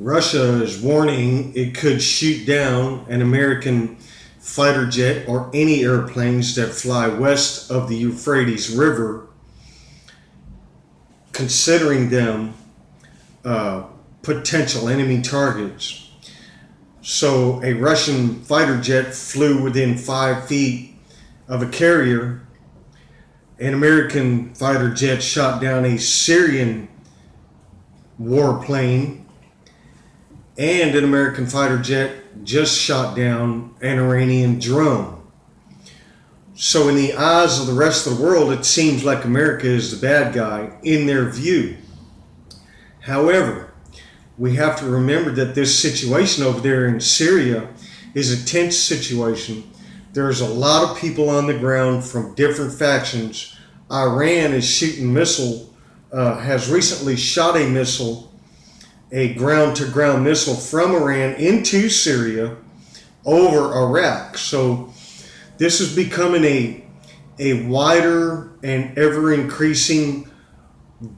Russia is warning it could shoot down an American fighter jet or any airplanes that fly west of the Euphrates River, considering them potential enemy targets. So a Russian fighter jet flew within 5 feet of a carrier. An American fighter jet shot down a Syrian warplane, and an American fighter jet just shot down an Iranian drone. So in the eyes of the rest of the world, it seems like America is the bad guy in their view. However, we have to remember that this situation over there in Syria is a tense situation. There's a lot of people on the ground from different factions. Iran is shooting has recently shot a missile, a ground-to-ground missile from Iran into Syria over Iraq. So this is becoming a wider and ever-increasing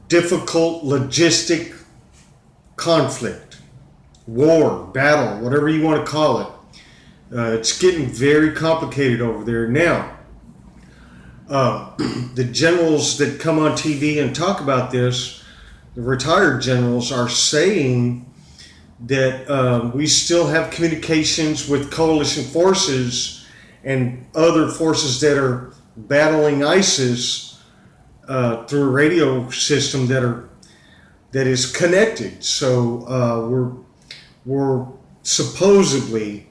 difficult logistic conflict, war, battle, whatever you want to call it. It's getting very complicated over there now. The generals that come on TV and talk about this, the retired generals, are saying that we still have communications with coalition forces and other forces that are battling ISIS through a radio system that is connected. So we're supposedly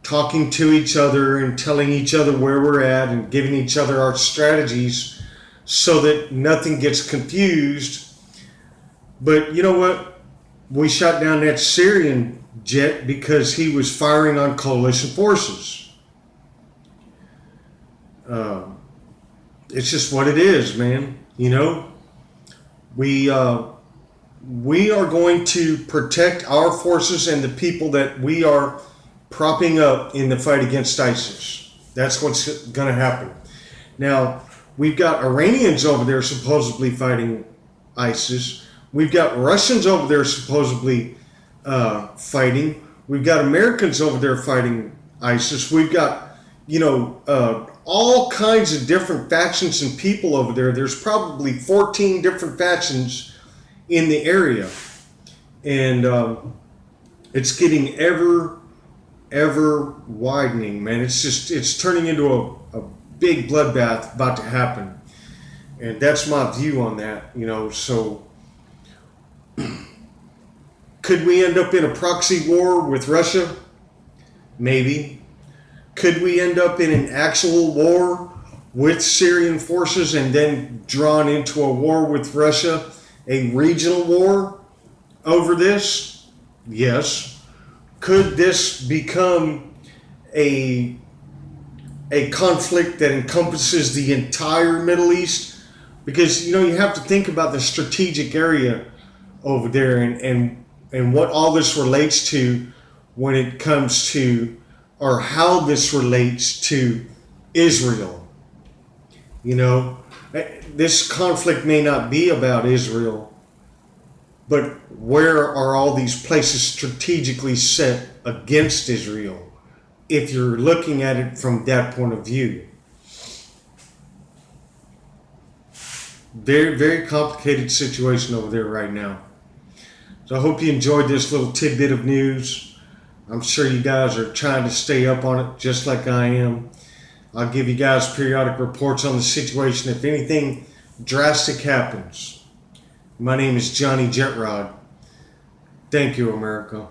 talking to each other and telling each other where we're at and giving each other our strategies so that nothing gets confused. But you know what? We shot down that Syrian jet because he was firing on coalition forces. It's just what it is, man. You know, we are going to protect our forces and the people that we are propping up in the fight against ISIS. That's what's going to happen. Now, we've got Iranians over there supposedly fighting ISIS. We've got Russians over there supposedly fighting. We've got Americans over there fighting ISIS. We've got, all kinds of different factions and people over there. There's probably 14 different factions in the area. And it's getting ever widening, man. It's turning into a big bloodbath about to happen. And that's my view on that, so could we end up in a proxy war with Russia? Maybe. Could we end up in an actual war with Syrian forces and then drawn into a war with Russia, a regional war over this? Yes. Could this become a conflict that encompasses the entire Middle East? Because, you have to think about the strategic area over there and what all this relates to when it comes to, or how this relates to Israel. This conflict may not be about Israel, but where are all these places strategically set against Israel, if you're looking at it from that point of view? Very, very complicated situation over there right now. So I hope you enjoyed this little tidbit of news. I'm sure you guys are trying to stay up on it just like I am. I'll give you guys periodic reports on the situation if anything drastic happens. My name is Johnny Jetrod. Thank you, America.